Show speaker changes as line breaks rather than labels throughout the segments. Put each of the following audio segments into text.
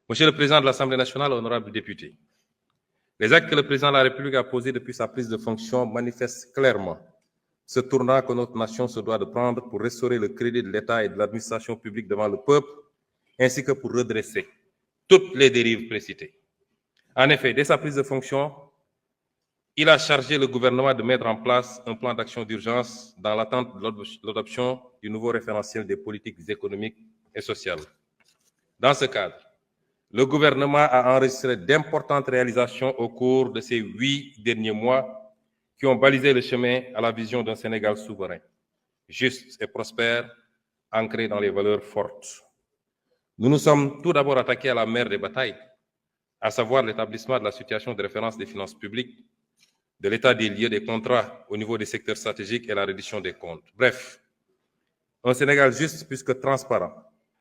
Monsieur le Président de l'Assemblée nationale, honorables députés, les actes que le Président de la République a posés depuis sa prise de fonction manifestent clairement ce tournant que notre nation se doit de prendre pour restaurer le crédit de l'État et de l'administration publique devant le peuple, ainsi que pour redresser toutes les dérives précitées. En effet, dès sa prise de fonction, il a chargé le gouvernement de mettre en place un plan d'action d'urgence dans l'attente de l'adoption du nouveau référentiel des politiques économiques et sociales. Dans ce cadre, le gouvernement a enregistré d'importantes réalisations au cours de ces 8 derniers mois qui ont balisé le chemin à la vision d'un Sénégal souverain, juste et prospère, ancré dans les valeurs fortes. Nous nous sommes tout d'abord attaqués à la mère des batailles, à savoir l'établissement de la situation de référence des finances publiques, de l'état des lieux des contrats au niveau des secteurs stratégiques et la reddition des comptes. Bref, un Sénégal juste plus que transparent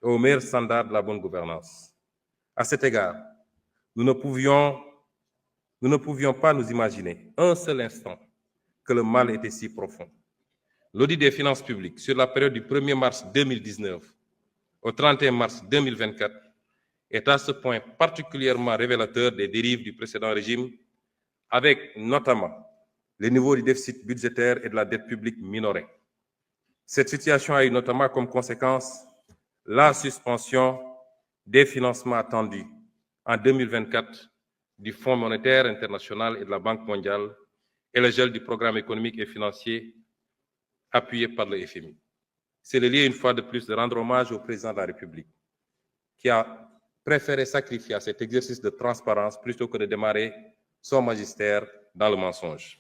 et au meilleur standard de la bonne gouvernance. À cet égard, nous ne pouvions pas nous imaginer un seul instant que le mal était si profond. L'audit des finances publiques sur la période du 1er mars 2019 au 31 mars 2024 est à ce point particulièrement révélateur des dérives du précédent régime, avec notamment les niveaux du déficit budgétaire et de la dette publique minorés. Cette situation a eu notamment comme conséquence la suspension des financements attendus en 2024 du Fonds monétaire international et de la Banque mondiale et le gel du programme économique et financier appuyé par le FMI. C'est le lieu, une fois de plus, de rendre hommage au président de la République, qui a préféré sacrifier à cet exercice de transparence plutôt que de démarrer son magistère dans le mensonge.